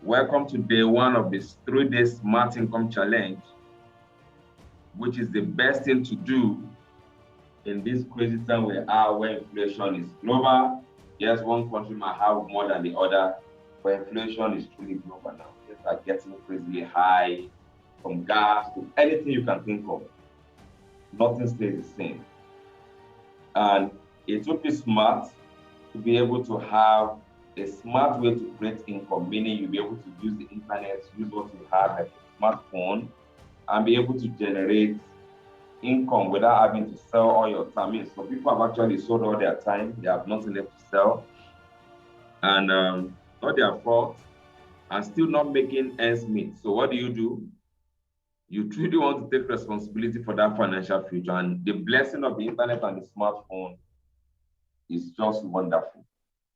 Welcome to day one of this 3-day Smart Income Challenge, which is the best thing to do in this crazy time we are where inflation is global. Yes, one country might have more than the other, but inflation is truly global now. Things are getting crazily high, from gas to anything you can think of. Nothing stays the same. And it would be smart to be able to have a smart way to create income, meaning you'll be able to use the internet, use what you have like a smartphone, and be able to generate income without having to sell all your time. I mean, some people have actually sold all their time, they have nothing left to sell, and not their fault, and still not making ends meet. So what do? You truly want to take responsibility for that financial future, and the blessing of the internet and the smartphone is just wonderful.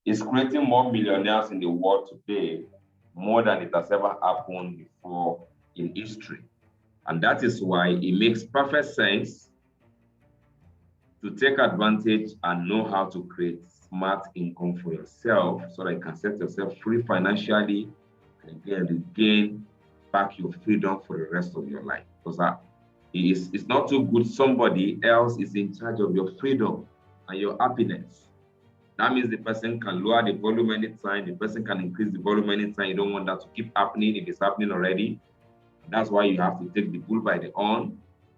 It's creating more millionaires in the world today, more than it has ever happened before in history. And that is why it makes perfect sense to take advantage and know how to create smart income for yourself so that you can set yourself free financially and again regain back your freedom for the rest of your life. Because it's not too good somebody else is in charge of your freedom and your happiness. That means the person can lower the volume anytime, the person can increase the volume anytime. You don't want that to keep happening if it's happening already. That's why you have to take the bull by the horn,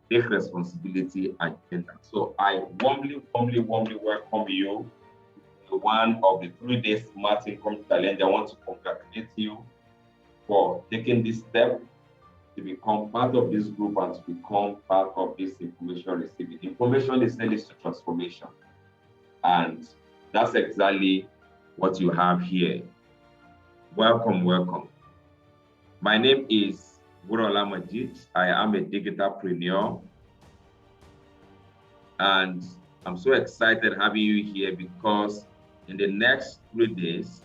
take responsibility, and change that. So I warmly welcome you to one of the 3-day Smart Income Challenge. I want to congratulate you for taking this step to become part of this group and to become part of this information receiving. Information is leads to transformation. And that's exactly what you have here. Welcome. My name is Wuraola Majeed. I am a digitalpreneur. And I'm so excited having you here because in the next 3 days,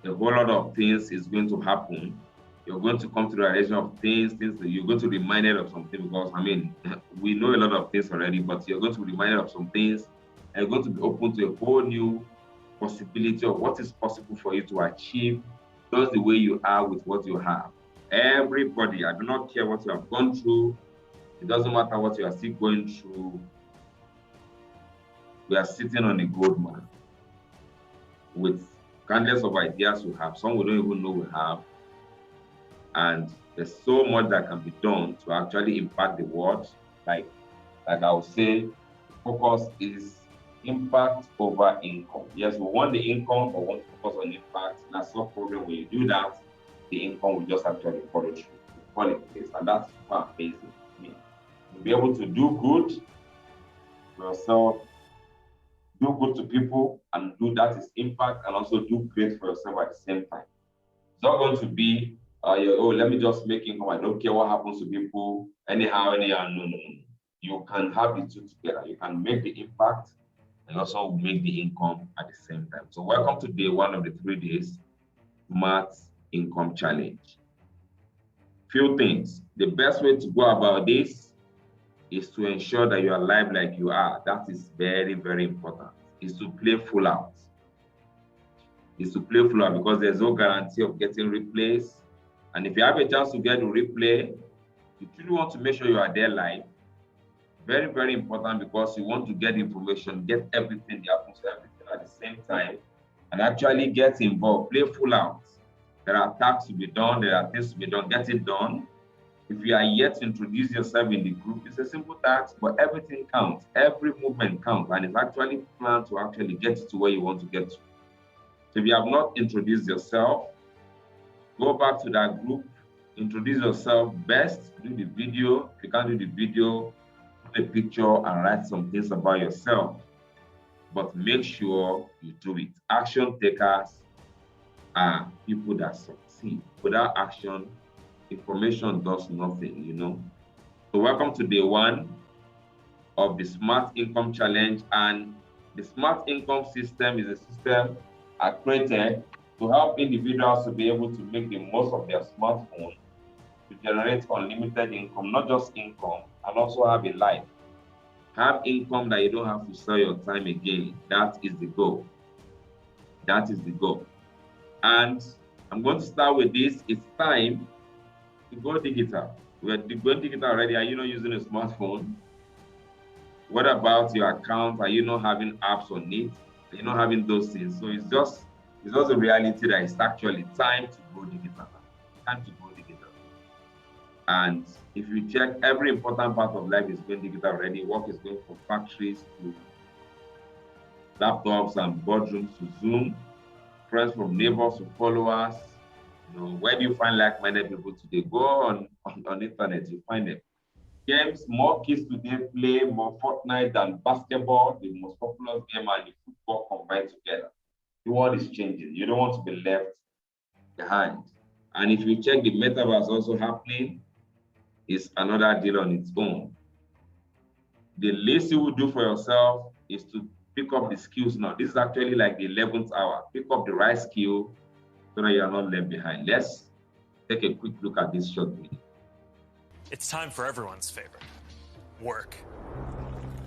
a whole lot of things is going to happen. You're going to come to the realization of things that you're going to be reminded of something because, we know a lot of things already, but you're going to be reminded of some things and you're going to be open to a whole new possibility of what is possible for you to achieve just the way you are with what you have. Everybody, I do not care what you have gone through. It doesn't matter what you are still going through. We are sitting on a gold mine with countless of ideas we have. Some we don't even know we have. And there's so much that can be done to actually impact the world. Like I would say, focus is impact over income. Yes, we want the income, but we want to focus on impact. That's no problem. When you do that, the income will just actually follow through. Fall in place. And that's super amazing. You'll be able to do good for yourself, do good to people, and do that is impact, and also do great for yourself at the same time. It's not going to be, let me just make income. I don't care what happens to people, anyhow. No. You can have the two together. You can make the impact and also make the income at the same time. So welcome to day one of the 3 days Smart Income Challenge. Few things. The best way to go about this is to ensure that you are alive like you are. That is very important. Is to play full out. Is to play full out because there's no guarantee of getting replays. And if you have a chance to get a replay, you truly want to make sure you are there live. Very important because you want to get information, get everything, the happens everything at the same time, and actually get involved, play full out. There are tasks to be done, there are things to be done, get it done. If you are yet to introduce yourself in the group, it's a simple task, but everything counts, every movement counts, and it's actually planned to actually get you to where you want to get to. So if you have not introduced yourself, go back to that group, introduce yourself best, do the video. If you can't do the video, a picture and write some things about yourself, but make sure you do it. Action takers are people that succeed. Without action, information does nothing, So welcome to day one of the Smart Income Challenge. And the Smart Income system is a system I created to help individuals to be able to make the most of their smartphone to generate unlimited income, not just income, and also have a life. Have income that you don't have to sell your time again. That is the goal. That is the goal. And I'm going to start with this. It's time to go digital. We're going digital already. Are you not using a smartphone? What about your account? Are you not having apps on it? Are you not having those things? So it's just a reality that it's actually time to go digital. Time to go digital. And if you check, every important part of life is going digital already. Work is going from factories to laptops and boardrooms to Zoom. Friends from neighbors to followers. Where do you find like-minded people today? Go on internet, you find them. Games, more kids today play more Fortnite than basketball, the most popular game, and the football combined together. The world is changing. You don't want to be left behind. And if you check the metaverse also happening, it's another deal on its own. The least you will do for yourself is to pick up the skills now. This is actually like the 11th hour. Pick up the right skill so that you are not left behind. Let's take a quick look at this short video. It's time for everyone's favorite, work.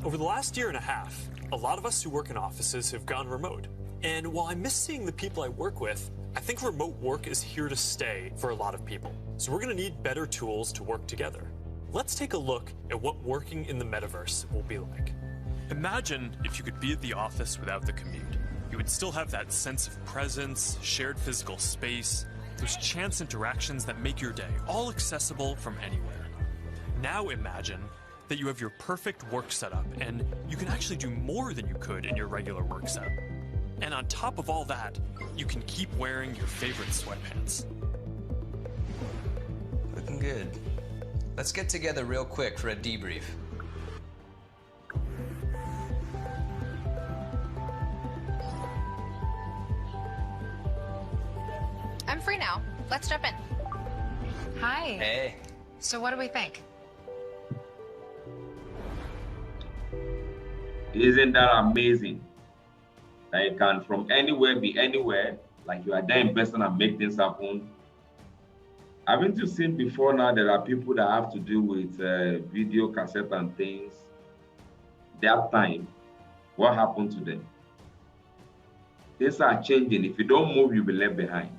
Over the last year and a half, a lot of us who work in offices have gone remote. And while I miss seeing the people I work with, I think remote work is here to stay for a lot of people. So we're going to need better tools to work together. Let's take a look at what working in the metaverse will be like. Imagine if you could be at the office without the commute. You would still have that sense of presence, shared physical space, those chance interactions that make your day all accessible from anywhere. Now imagine that you have your perfect work setup and you can actually do more than you could in your regular work setup. And on top of all that, you can keep wearing your favorite sweatpants. Looking good. Let's get together real quick for a debrief. I'm free now. Let's jump in. Hi. Hey. So what do we think? Isn't that amazing? That you can from anywhere be anywhere, like you are there in person and make things happen. Haven't you seen before now there are people that have to do with video cassette and things? That time, what happened to them? Things are changing. If you don't move, you'll be left behind.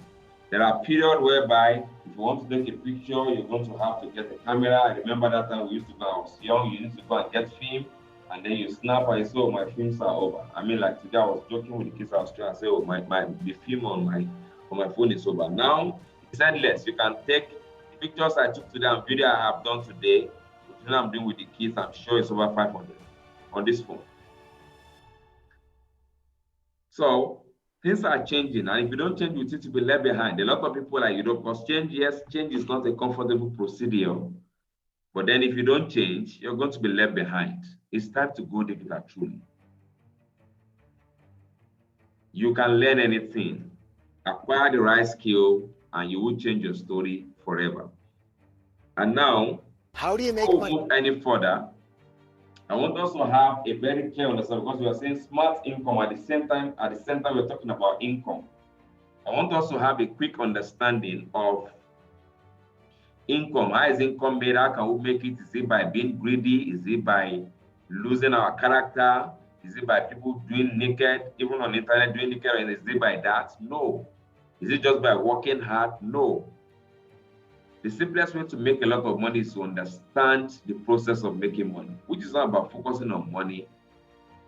There are periods whereby if you want to take a picture, you're going to have to get a camera. I remember that time we used to go, I was young, you used to go and get film, and then you snap and you say, oh, my films are over. I mean, like today I was joking with the kids, I was trying to say, oh, the film on my phone is over. Now, it's endless. You can take the pictures I took today and video I have done today, the I'm doing with the kids, I'm sure it's over 500 on this phone. So, things are changing, and if you don't change with it, you'll be left behind. A lot of people are, because change is not a comfortable procedure. But then if you don't change, you're going to be left behind. It's time to go digital truly. You can learn anything, acquire the right skill, and you will change your story forever. And now, how do you make money? Move any further, I want us to have a very clear understanding, because we are saying smart income at the same time we're talking about income. I want us to have a quick understanding of income. How is income made? How can we make it? Is it by being greedy? Is it by losing our character? Is it by people doing naked, even on the internet doing naked, and is it by that? No. Is it just by working hard? No. The simplest way to make a lot of money is to understand the process of making money, which is not about focusing on money.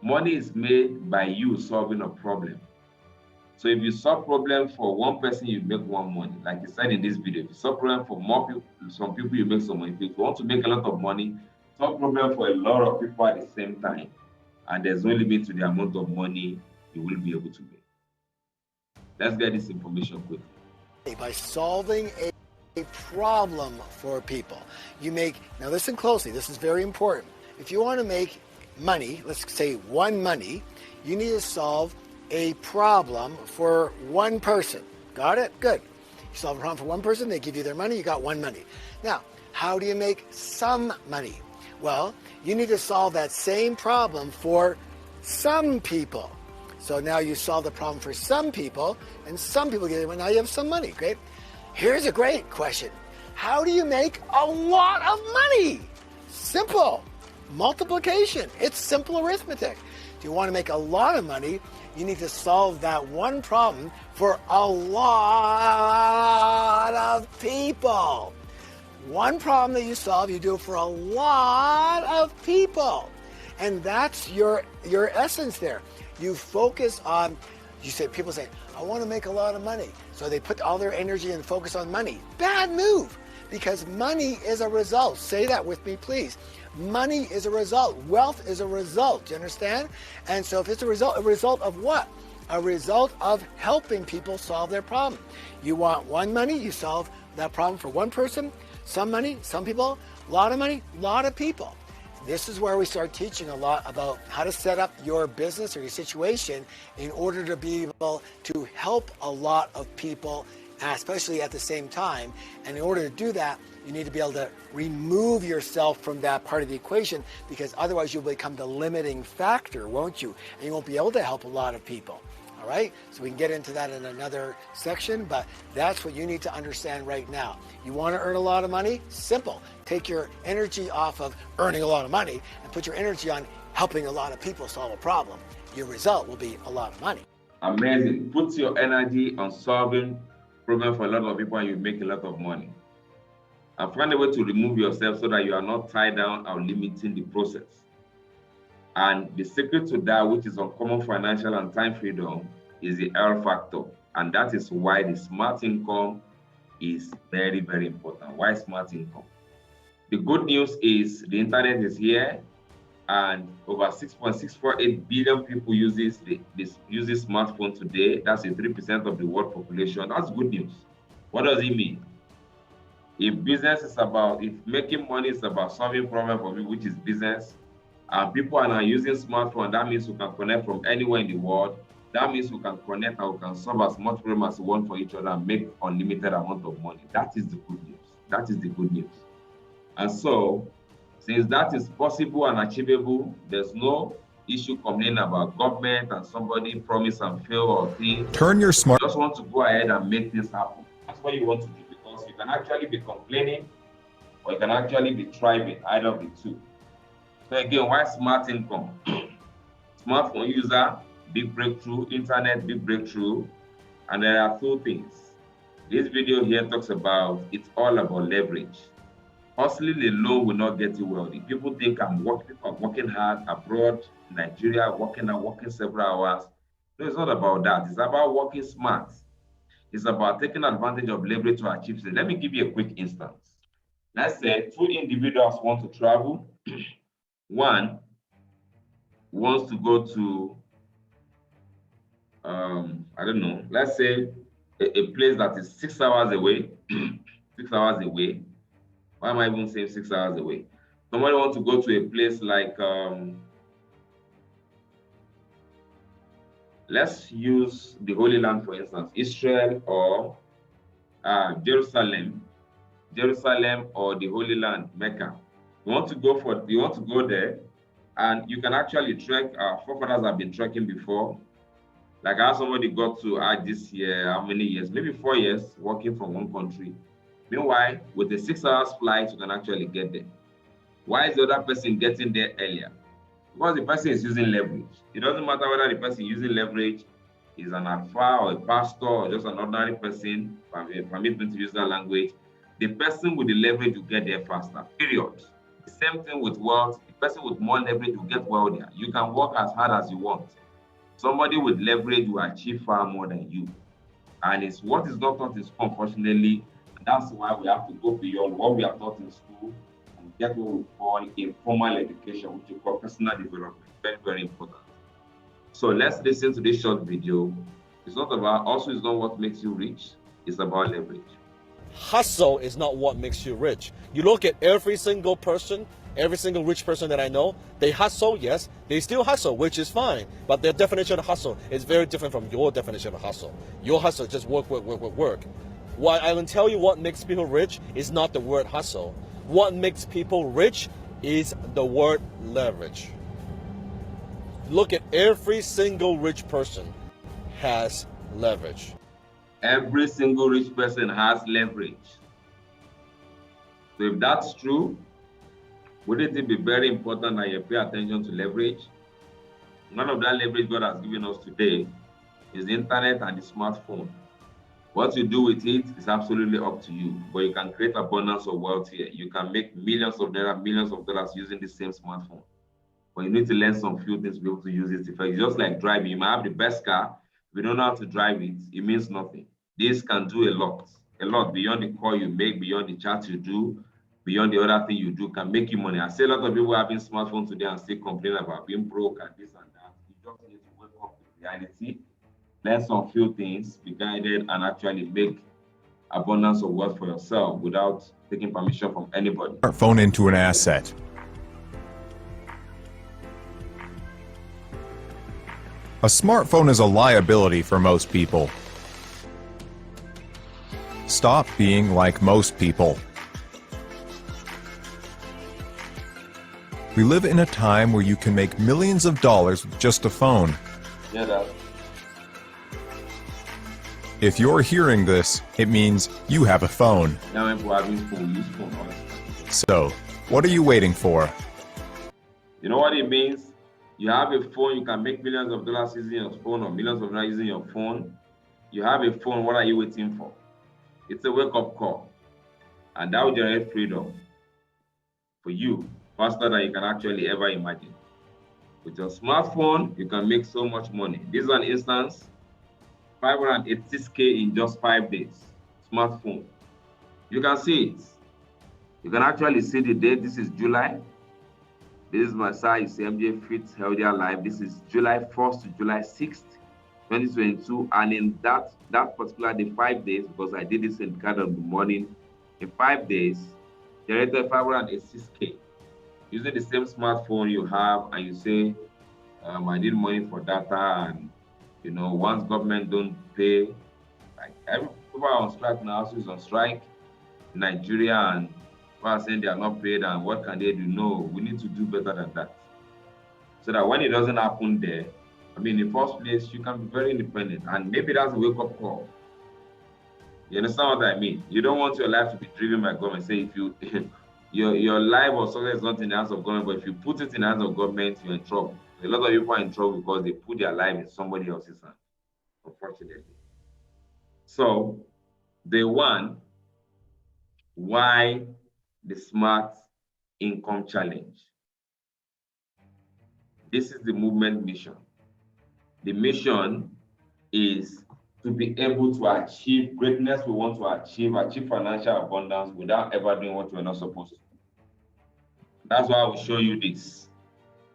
Money is made by you solving a problem. So if you solve problem for one person, you make one money. Like you said in this video, if you solve problem for more people, some people, you make some money. If you want to make a lot of money, solve problem for a lot of people at the same time. And there's no limit to the amount of money you will be able to make. Let's get this information quickly. By solving a problem for people. Now listen closely, this is very important. If you want to make money, let's say one money, you need to solve a problem for one person. Got it? Good. You solve a problem for one person, they give you their money, you got one money. Now, how do you make some money? Well, you need to solve that same problem for some people. So now you solve the problem for some people, and some people get it. Well, now you have some money. Great. Here's a great question. How do you make a lot of money? Simple. Multiplication. It's simple arithmetic. If you want to make a lot of money, You need to solve that one problem for a lot of people. One problem that you solve, you do it for a lot of people. And that's your essence there. You focus on, people say, I want to make a lot of money. So they put all their energy and focus on money. Bad move, because money is a result. Say that with me, please. Money is a result. Wealth is a result. Do you understand? And so if it's a result of what? A result of helping people solve their problem. You want one money, you solve that problem for one person. Some money, some people. A lot of money, a lot of people. This is where we start teaching a lot about how to set up your business or your situation in order to be able to help a lot of people, especially at the same time. And in order to do that, you need to be able to remove yourself from that part of the equation, because otherwise you'll become the limiting factor, won't you? And you won't be able to help a lot of people. All right, so we can get into that in another section, but that's what you need to understand right now. You want to earn a lot of money? Simple. Take your energy off of earning a lot of money and put your energy on helping a lot of people solve a problem. Your result will be a lot of money. Amazing. Put your energy on solving problems for a lot of people and you make a lot of money. And find a way to remove yourself so that you are not tied down or limiting the process. And the secret to that, which is uncommon financial and time freedom, is the L factor. And that is why the smart income is very, very important. Why smart income? The good news is the internet is here, and over 6.648 billion people uses smartphone today. That's a 3% of the world population. That's good news. What does it mean? If making money is about solving problems for people, which is business, and people are now using smartphone, that means we can connect from anywhere in the world. That means we can connect and we can solve as much problem as we want for each other and make unlimited amount of money. That is the good news. That is the good news. And so, since that is possible and achievable, there's no issue complaining about government and somebody promise and fail or things. Turn your smart. You just want to go ahead and make this happen. That's what you want to do, because you can actually be complaining or you can actually be thriving, either of the two. So again, why smart income? Smartphone user, big breakthrough, internet, big breakthrough. And there are two things. This video here talks about, it's all about leverage. Hustling alone will not get you wealthy. People think I'm working hard abroad, Nigeria, working several hours. No, it's not about that. It's about working smart. It's about taking advantage of leverage to achieve it. Let me give you a quick instance. Let's say two individuals want to travel. One wants to go to, I don't know, let's say a place that is 6 hours away, 6 hours away. Why am I even saying 6 hours away? Somebody wants to go to a place like, let's use the Holy Land, for instance, Israel or Jerusalem or the Holy Land, Mecca. You want to go there, and you can actually trek. Our forefathers have been trekking before. Like how somebody got to this year, how many years? Maybe 4 years working from one country. Meanwhile, with a 6 hours flight, you can actually get there. Why is the other person getting there earlier? Because the person is using leverage. It doesn't matter whether the person using leverage is an alpha or a pastor or just an ordinary person, permit me to use that language. The person with the leverage will get there faster, period. The same thing with wealth. The person with more leverage will get wealthier. You can work as hard as you want. Somebody with leverage will achieve far more than you. And it's what is not taught in school, unfortunately. And that's why we have to go beyond what we are taught in school and get what we call informal education, which we call personal development. Very, very important. So let's listen to this short video. It's not what makes you rich. It's about leverage. Hustle is not what makes you rich. You look at every single person, every single rich person that I know, they hustle, yes, they still hustle, which is fine. But their definition of hustle is very different from your definition of hustle. Your hustle is just work. What I will tell you what makes people rich is not the word hustle. What makes people rich is the word leverage. Look at every single rich person has leverage. Every single rich person has leverage. So if that's true, wouldn't it be very important that you pay attention to leverage? None of that leverage God has given us today is the internet and the smartphone. What you do with it is absolutely up to you, but you can create abundance of wealth here. You can make millions of naira, millions of dollars using the same smartphone. But you need to learn some few things to be able to use it effectively. It's just like driving. You might have the best car. If you don't know how to drive it, it means nothing. This can do a lot beyond the call you make, beyond the chat you do, beyond the other thing you do, can make you money. I see a lot of people having smartphones today and still complain about being broke and this and that. You just need to wake up with reality, learn some few things, be guided, and actually make abundance of wealth for yourself without taking permission from anybody. Smartphone into an asset. A smartphone is a liability for most people. Stop being like most people. We live in a time where you can make millions of dollars with just a phone. Yeah, that. If you're hearing this, it means you have a phone. Now people having phone, use phone. So, what are you waiting for? You know what it means? You have a phone, you can make millions of dollars using your phone or millions of dollars using your phone. You have a phone, what are you waiting for? It's a wake-up call. And that will generate freedom for you, faster than you can actually ever imagine. With your smartphone, you can make so much money. This is an instance, 586K in just 5 days. Smartphone. You can see it. You can actually see the date. This is July. This is my site. You see MJ Fit Healthier Life. This is July 1st to July 6th, 2022. And in that particular day, 5 days, because I did this in kind of the morning, in 5 days, generated 586K. Using the same smartphone you have, and you say, I need money for data, and once government don't pay, like every people are on strike now, also is on strike in Nigeria, and people are saying they are not paid, and what can they do? No, we need to do better than that. So that when it doesn't happen there, in the first place, you can be very independent, and maybe that's a wake-up call. You understand what I mean? You don't want your life to be driven by government. Say if you your life or something is not in the hands of government, but if you put it in the hands of government, you're in trouble. A lot of people are in trouble because they put their life in somebody else's hands, unfortunately. So, day one, why the Smart Income Challenge? This is the movement mission. The mission is to be able to achieve greatness we want to achieve financial abundance without ever doing what we're not supposed to. That's why I will show you this.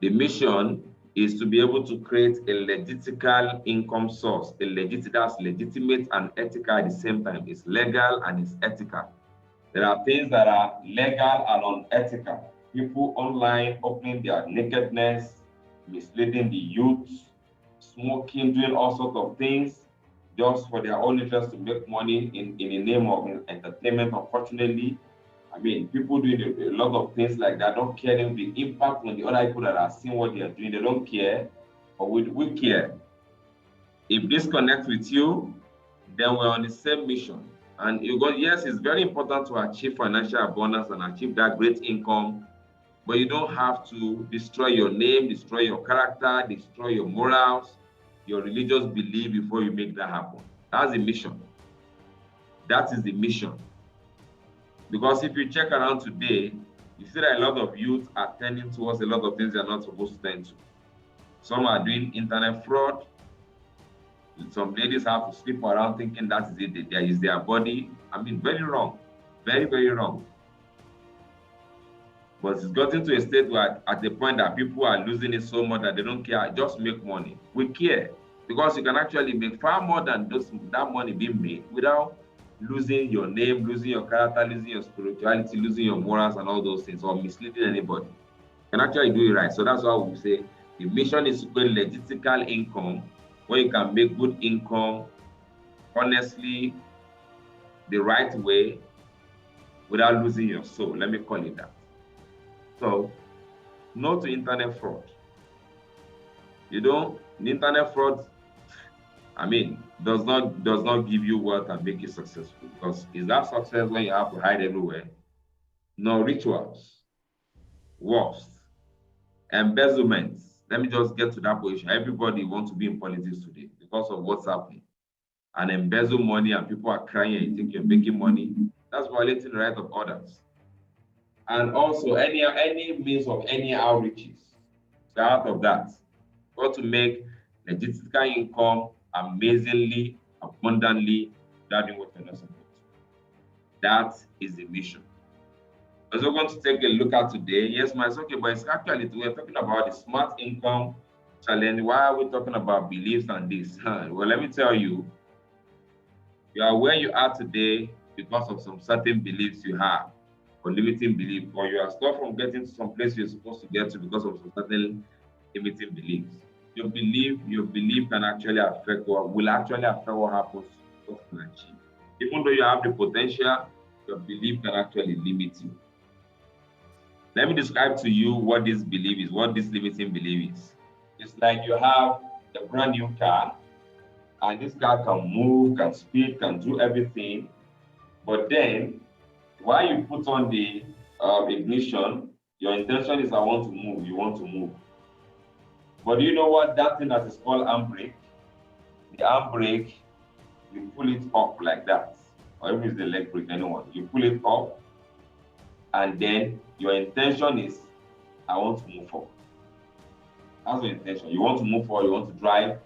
The mission is to be able to create a legitimate income source. That's legitimate and ethical at the same time. It's legal and it's ethical. There are things that are legal and unethical. People online opening their nakedness, misleading the youth, smoking, doing all sorts of things just for their own interest to make money in the name of entertainment. Unfortunately, people doing a lot of things like that, don't care the impact on the other people that are seeing what they are doing. They don't care, but we care. If this connects with you, then we're on the same mission. And yes, it's very important to achieve financial abundance and achieve that great income, but you don't have to destroy your name, destroy your character, destroy your morals, your religious belief before you make that happen. That's the mission. That is the mission. Because if you check around today, you see that a lot of youth are tending towards a lot of things they're not supposed to tend to. Some are doing internet fraud. Some ladies have to sleep around thinking that is it, that is their body. Very wrong. Very, very wrong. But it's gotten to a state where at the point that people are losing it so much that they don't care, just make money. We care. Because you can actually make far more than that money being made without losing your name, losing your character, losing your spirituality, losing your morals and all those things, or misleading anybody. You can actually do it right. So that's why we say the mission is to create legitimate income where you can make good income honestly, the right way, without losing your soul. Let me call it that. So, no to internet fraud. The internet fraud, does not give you wealth and make you successful, because is that success when you have to hide everywhere? No, rituals, worst, embezzlements. let me just get to that position. Everybody wants to be in politics today because of what's happening. And embezzle money and people are crying and you think you're making money. That's violating the right of others. And also any means of any outreaches. So out of that, you want to make legitimate income amazingly, abundantly, without doing what you're not supposed to. That is the mission. So we're going to take a look at today. Yes, my, it's okay, but it's actually we're talking about the smart income challenge. Why are we talking about beliefs and this? Well, let me tell you, you are where you are today because of some certain beliefs you have, or limiting beliefs, or you are stopped from getting to some place you're supposed to get to because of some certain limiting beliefs. Your belief can actually affect what will actually affect what happens, what you can achieve. Even though you have the potential, your belief can actually limit you. Let me describe to you what this belief is, what this limiting belief is. It's like you have a brand new car, and this car can move, can speed, can do everything. But then, while you put on the ignition, your intention is I want to move, you want to move. But do you know what that thing that is called handbrake? The handbrake, you pull it up like that, or if it's the leg brake, anyone, you pull it up, and then your intention is I want to move forward. That's your intention. You want to move forward, you want to drive.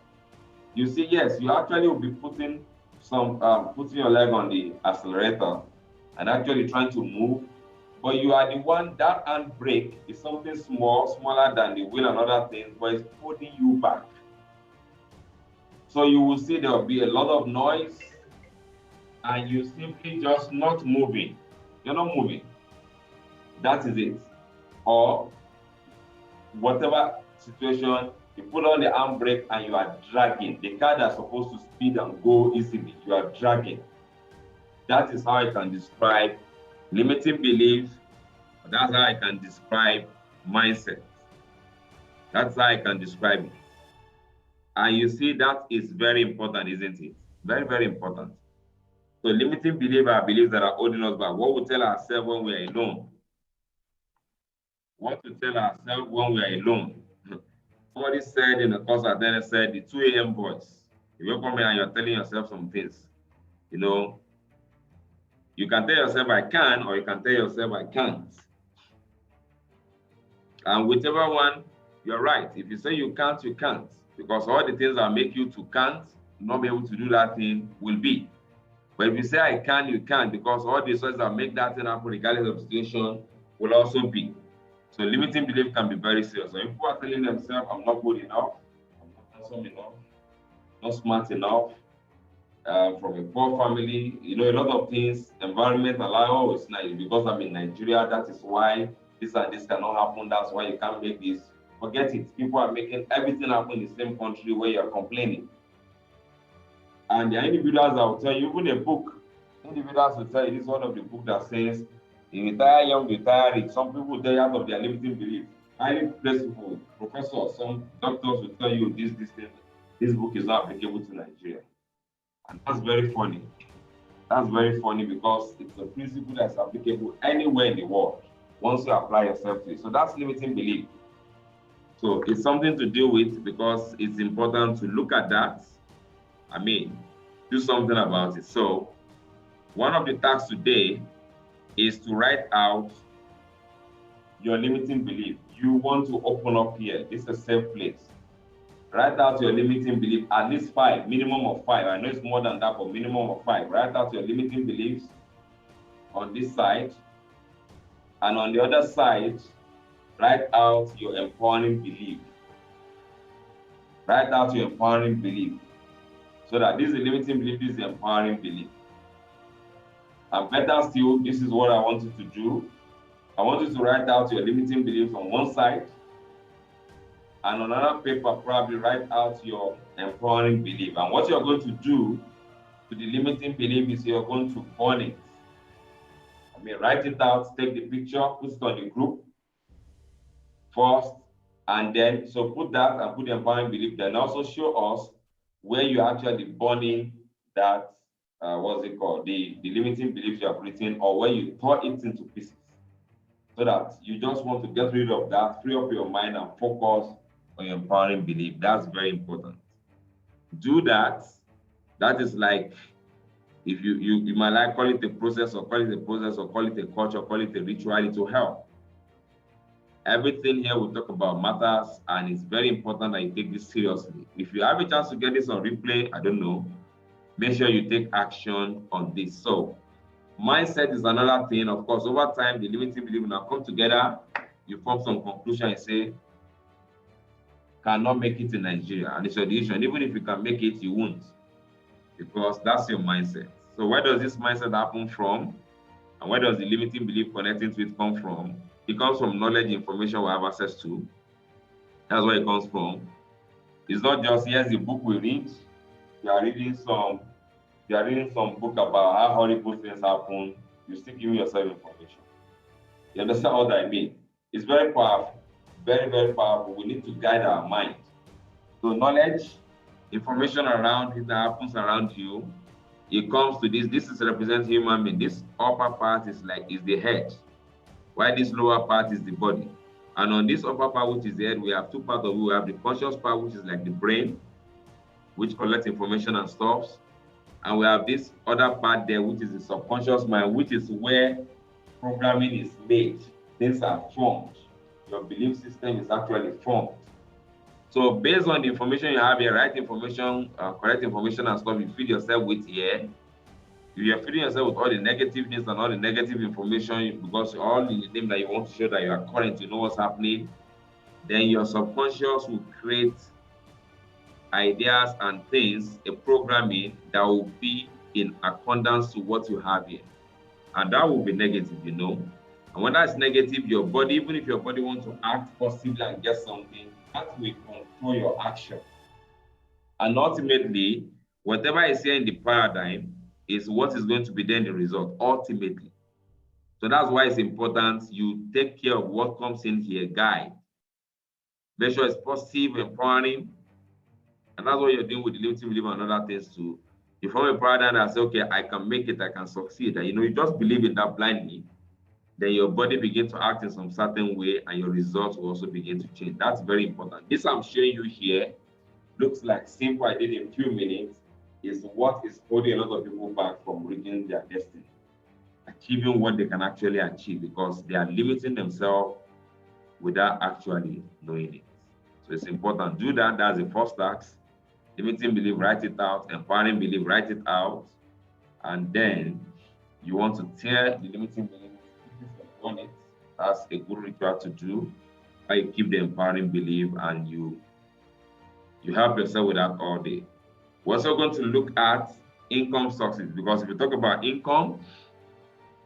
You see, yes, you actually will be putting your leg on the accelerator and actually trying to move, but you are the one, that handbrake is something small, smaller than the wheel and other things, but it's pulling you back. So you will see there will be a lot of noise and you simply just not moving. You're not moving. That is it. Or whatever situation, you put on the handbrake and you are dragging. The car that's supposed to speed and go easily, you are dragging. That is how I can describe limiting beliefs. That's how I can describe mindset. That's how I can describe it. And you see, that is very important, isn't it? Very, very important. So limiting beliefs are beliefs that are holding us back. What we tell ourselves when we are alone? What to tell ourselves when we are alone? Somebody said in the course at then said the 2 a.m. voice. If you come here and you're telling yourself some things, you know, you can tell yourself I can, or you can tell yourself I can't. And whichever one, you're right. If you say you can't, you can't. Because all the things that make you to can't, not be able to do that thing, will be. But if you say I can, you can, because all the sources that make that thing happen regardless of the situation will also be. So limiting belief can be very serious. So if people are telling themselves, I'm not good enough, I'm not handsome enough, not smart enough, from a poor family, you know, a lot of things, environment, oh, it's nice because I'm in Nigeria, that is why this and this cannot happen, that's why you can't make this. Forget it. People are making everything happen in the same country where you're complaining. And there are individuals that will tell you, even a book, individuals will tell you, this is one of the books that says, you retire young, retire rich. Some people tell you out of their limiting belief. Highly placed professors, some doctors will tell you this book is not applicable to Nigeria. And that's very funny. That's very funny because it's a principle that's applicable anywhere in the world once you apply yourself to it. So that's limiting belief. So it's something to deal with because it's important to look at that. I mean, do something about it. So one of the tasks today is to write out your limiting belief. You want to open up here. This is a safe place. Write out your limiting belief, at least 5, minimum of 5. I know it's more than that, but minimum of 5. Write out your limiting beliefs on this side. And on the other side, write out your empowering belief. Write out your empowering belief. So that this is the limiting belief, this is the empowering belief. And better still, this is what I want you to do. I want you to write out your limiting beliefs on one side. And on another paper, probably write out your empowering belief. And what you're going to do to the limiting belief is you're going to burn it. I mean, write it out, take the picture, put it on the group first, and then, so put that and put the empowering belief, then also show us where you're actually burning that, what's it called, the limiting beliefs you have written, or where you tore it into pieces. So that you just want to get rid of that, free up your mind and focus on your empowering belief. That's very important. Do that. That is like, if you might like call it a process, or call it a process, or call it a culture, or call it a ritual, it will help. Everything here we talk about matters, and it's very important that you take this seriously. If you have a chance to get this on replay, I don't know, make sure you take action on this. So mindset is another thing. Of course, over time, the limiting belief now come together, you form some conclusion, you say, cannot make it in Nigeria, and it's your decision. Even if you can make it, you won't, because that's your mindset. So where does this mindset happen from? And where does the limiting belief connecting to it come from? It comes from knowledge, information we have access to. That's where it comes from. It's not just, here's the book we read. You are reading some book about how horrible things happen. You still give yourself information. You understand what I mean? It's very powerful, very, very powerful. We need to guide our mind. So knowledge, information around it that happens around you, it comes to this. This is represent human being. This upper part is the head, while this lower part is the body. And on this upper part, which is the head, we have two parts of it. We have the conscious part, which is like the brain, which collects information and stuffs. And we have this other part there, which is the subconscious mind, which is where programming is made. Things are formed. Your belief system is actually formed. So based on the information you have here, right information, correct information and stuff you feed yourself with here, if you're feeding yourself with all the negative news and all the negative information, because all in the name that you want to show that you are current, you know what's happening, then your subconscious will create ideas and things, a programming that will be in accordance to what you have here. And that will be negative, you know. And when that's negative, your body, even if your body wants to act positively and get something, that will control your action. And ultimately, whatever is here in the paradigm is what is going to be then the result, ultimately. So that's why it's important you take care of what comes in here, guide. Make sure it's positive, empowering. And that's what you're doing with the limiting belief and other things too. You form a paradigm that says, okay, I can make it, I can succeed. And you just believe in that blindly. Then your body begins to act in some certain way and your results will also begin to change. That's very important. This I'm showing you here looks like simple. I did in a few minutes. Is what is holding a lot of people back from reaching their destiny, achieving what they can actually achieve, because they are limiting themselves without actually knowing it. So it's important. Do that. That's the first task. Limiting belief, write it out. Empowering belief, write it out. And then you want to tear the limiting belief on it. That's a good ritual to do. How you keep the empowering belief and you help yourself with that all day. We're also going to look at income sources, because if you talk about income,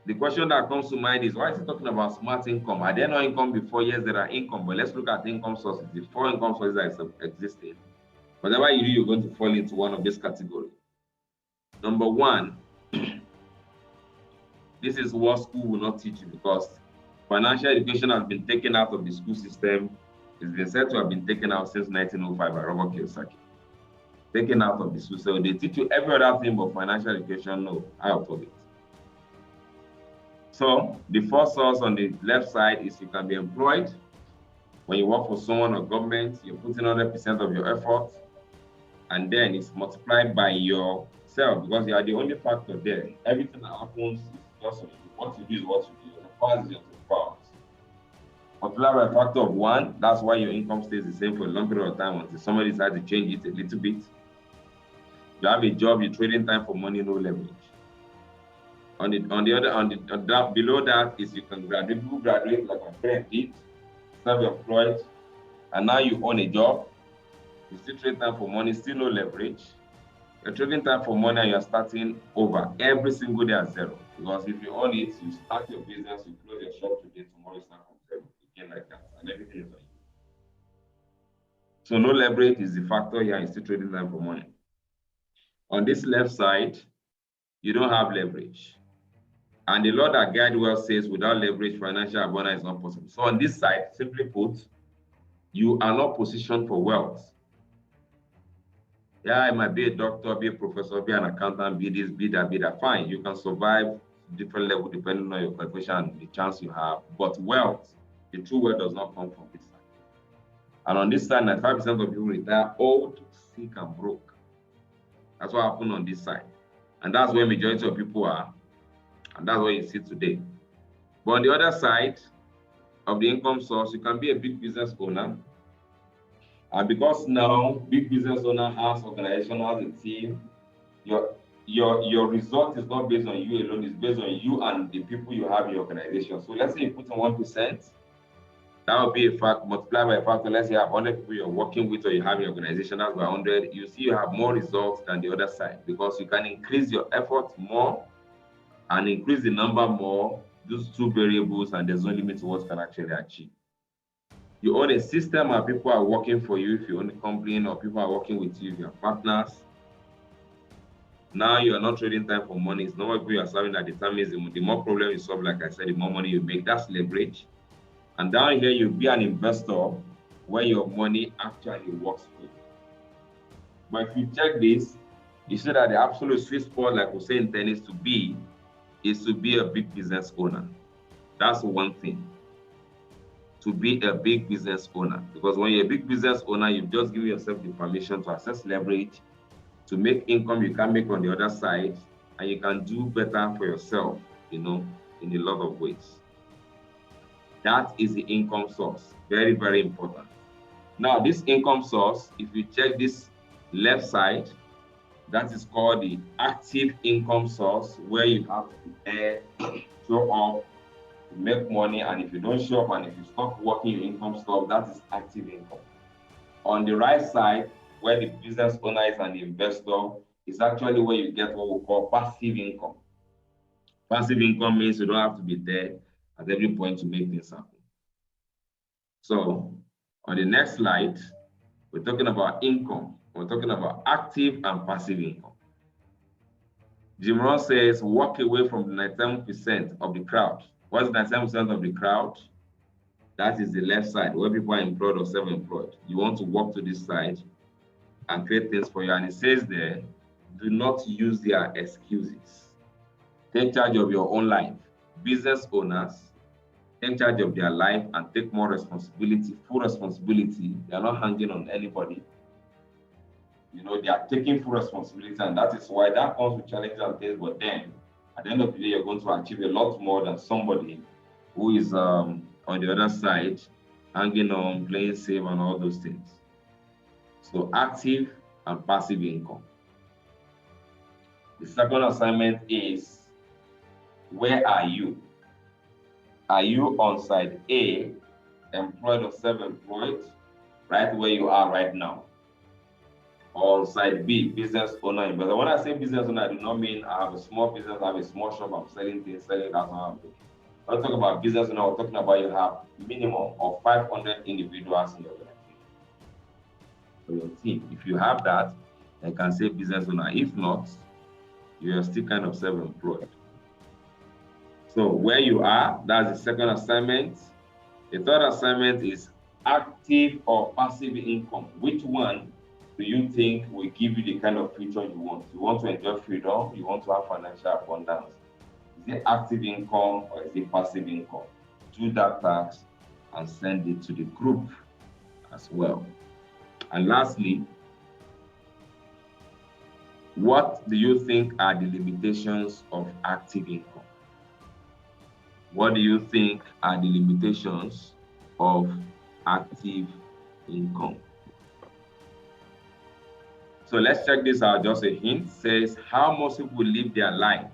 the question that comes to mind is, why is he talking about smart income? Are there no income before? Yes, there are income, but let's look at income sources. The four income sources that existed. Whatever you do, you're going to fall into one of this category. Number one, this is what school will not teach you, because financial education has been taken out of the school system. It's been said to have been taken out since 1905 by Robert Kiyosaki. Taken out of the school. So they teach you every other thing but financial education, no, out of it. So the first source on the left side is you can be employed. When you work for someone or government, you're putting 100% of your effort, and then it's multiplied by yourself, because you are the only factor there. Everything that happens is just what you do is what you do. The powers is your powers. Multiply by a factor of 1, that's why your income stays the same for a long period of time until somebody decides to change it a little bit. You have a job, you're trading time for money, no leverage. Below that is you can graduate. People graduate like my friend did, self-employed, and now you own a job. You still trade time for money, still no leverage. You're trading time for money and you're starting over every single day at zero. Because if you own it, you start your business, you close your shop today, tomorrow you start from zero, again like that, and everything is on you. So no leverage is the factor here, you're still trading time for money. On this left side, you don't have leverage. And the law that guide wealth says without leverage, financial abundance is not possible. So on this side, simply put, you are not positioned for wealth. Yeah, I might be a doctor, be a professor, be an accountant, be this, be that, fine. You can survive different level depending on your qualification and the chance you have. But wealth, the true wealth does not come from this side. And on this side, 95% of people retire old, sick, and broke. That's what happened on this side. And that's where majority of people are. And that's what you see today. But on the other side of the income source, you can be a big business owner. And because now big business owner has organization, has a team, your result is not based on you alone, it's based on you and the people you have in your organization. So let's say you put in 1%, that would be a fact, multiplied by a factor. Let's say you have 100 people you're working with or you have in your organization, that's by 100. You see you have more results than the other side because you can increase your effort more and increase the number more, those two variables, and there's no limit to what you can actually achieve. You own a system and people are working for you if you own a company, or people are working with you if you're partners. Now you are not trading time for money. It's not what you are serving that determines the more problem you solve, like I said, the more money you make. That's leverage. And down here, you'll be an investor where your money actually works for you. But if you check this, you see that the absolute sweet spot, like we say in tennis, is to be a big business owner. That's one thing. To be a big business owner. Because when you're a big business owner, you've just given yourself the permission to access leverage, to make income you can make on the other side, and you can do better for yourself, in a lot of ways. That is the income source. Very, very important. Now, this income source, if you check this left side, that is called the active income source, where you have to show up, to make money, and if you don't show up and if you stop working, your income stops. That is active income. On the right side, where the business owner is and the investor, is actually where you get what we call passive income. Passive income means you don't have to be there at every point to make things happen. So on the next slide, we're talking about income. We're talking about active and passive income. Jim Rohn says, walk away from the 97% of the crowd. What's 97% of the crowd? That is the left side, where people are employed or self-employed. You want to walk to this side and create things for you. And it says there, do not use their excuses. Take charge of your own life. Business owners, take charge of their life and take more responsibility, full responsibility. They are not hanging on anybody. They are taking full responsibility, and that is why that comes with challenges and things. But then, at the end of the day, you're going to achieve a lot more than somebody who is on the other side, hanging on, playing safe, and all those things. So, active and passive income. The second assignment is, where are you? Are you on side A, employed or self-employed, right where you are right now? Or on side B, business owner, investor. When I say business owner, I do not mean I have a small business, I have a small shop, I'm selling things, that's not how I'm doing. When I talk about business owner, we're talking about you have minimum of 500 individuals in your organization. For your team. If you have that, I can say business owner. If not, you are still kind of self-employed. So where you are, that's the second assignment. The third assignment is active or passive income. Which one do you think will give you the kind of future you want? You want to enjoy freedom, you want to have financial abundance. Is it active income or is it passive income? Do that task and send it to the group as well. And lastly, what do you think are the limitations of active income? What do you think are the limitations of active income? So let's check this out. Just a hint. It says how most people live their life.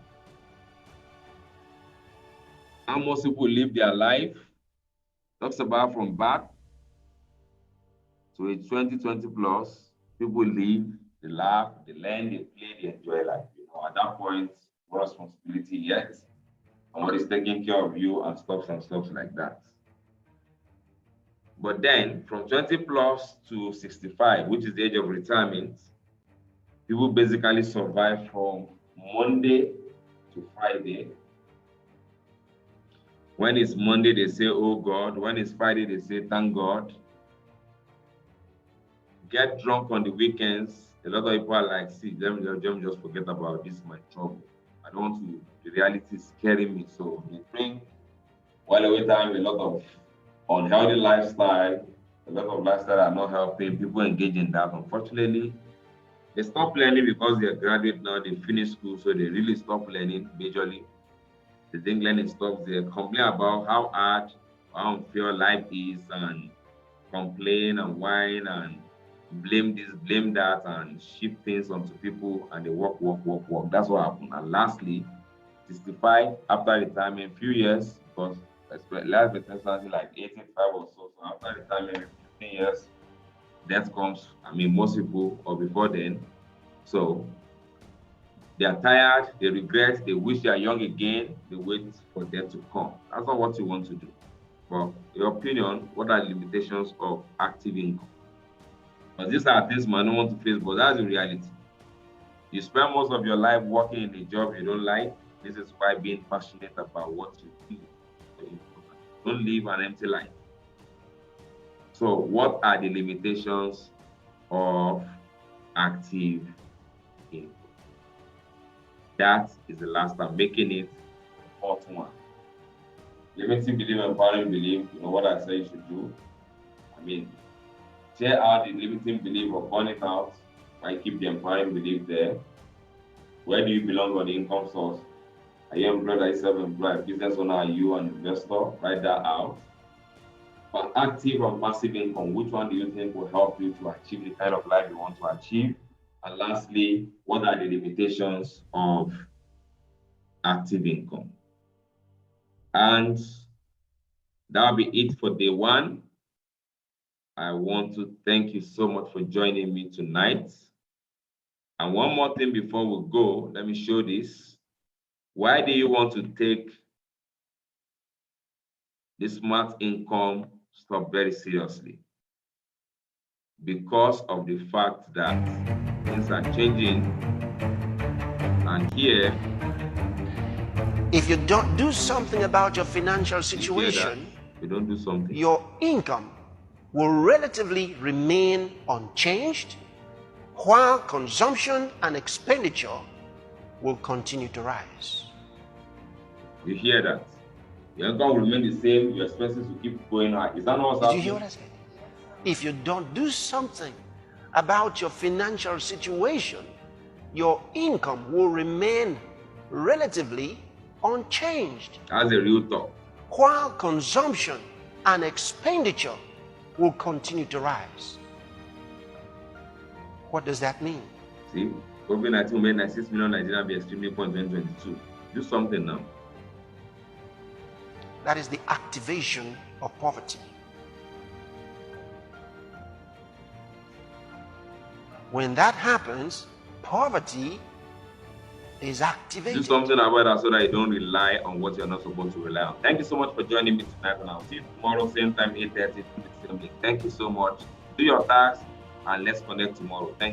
How most people live their life. Talks about from birth to age 20 plus. People live, they laugh, they learn, they play, they enjoy life. At that point, no responsibility yet. Somebody's taking care of you and stuff like that. But then from 20 plus to 65, which is the age of retirement, people basically survive from Monday to Friday. When it's Monday, they say, oh God. When it's Friday, they say, thank God. Get drunk on the weekends. A lot of people are like, see, let me just forget about this, my trouble. I don't want to, the reality is scaring me. So we drink while away time, a lot of unhealthy lifestyle, A lot of lifestyle are not helping. People engage in that. Unfortunately, they stop learning because they're graduate now, they finish school, so they really stop learning majorly. They think learning stops. They complain about how hard, how unfair life is, and complain and whine and blame this, blame that, and shift things onto people, and they work, work, work, work. That's what happened. And lastly, 65 after retirement, few years, because life expectancy like 85 or so. So after retirement, 15 years, death comes. I mean, most people, or before then. So they are tired, they regret, they wish they are young again, they wait for death to come. That's not what you want to do. But your opinion, what are the limitations of active income? Because these are things man don't want to face, but that's the reality. You spend most of your life working in a job you don't like. This is why being passionate about what you do is important. Don't live an empty life. So, what are the limitations of active income? That is the last time, making it the fourth one. Limiting belief, empowering belief, you know what I say you should do. I mean, tear out the limiting belief or burn it out. Why keep the empowering belief there? Where do you belong on the income source? Are you employed? Are you self-employed? Business owner? Are you an investor? Write that out. For active or passive income, which one do you think will help you to achieve the kind of life you want to achieve? And lastly, what are the limitations of active income? And that'll be it for day one. I want to thank you so much for joining me tonight. And one more thing before we go, let me show this. Why do you want to take the smart income stuff very seriously? Because of the fact that things are changing, and here, if you don't do something about your financial situation, you don't do something, your income will relatively remain unchanged, while consumption and expenditure will continue to rise. You hear that? Your income will remain the same, your expenses will keep going high. Is that not what's happening? Did you hear what I said? If you don't do something about your financial situation, your income will remain relatively unchanged. That's a real talk. While consumption and expenditure will continue to rise. What does that mean? See, COVID-19 made 96 million Nigerians be extremely poor in 2022. Do something now. That is the activation of poverty. When that happens, poverty is activated. Do something about that so that you don't rely on what you're not supposed to rely on. Thank you so much for joining me tonight, and I'll see you tomorrow, same time, 8:30. Thank you so much. Do your tasks, and let's connect tomorrow. Thank you.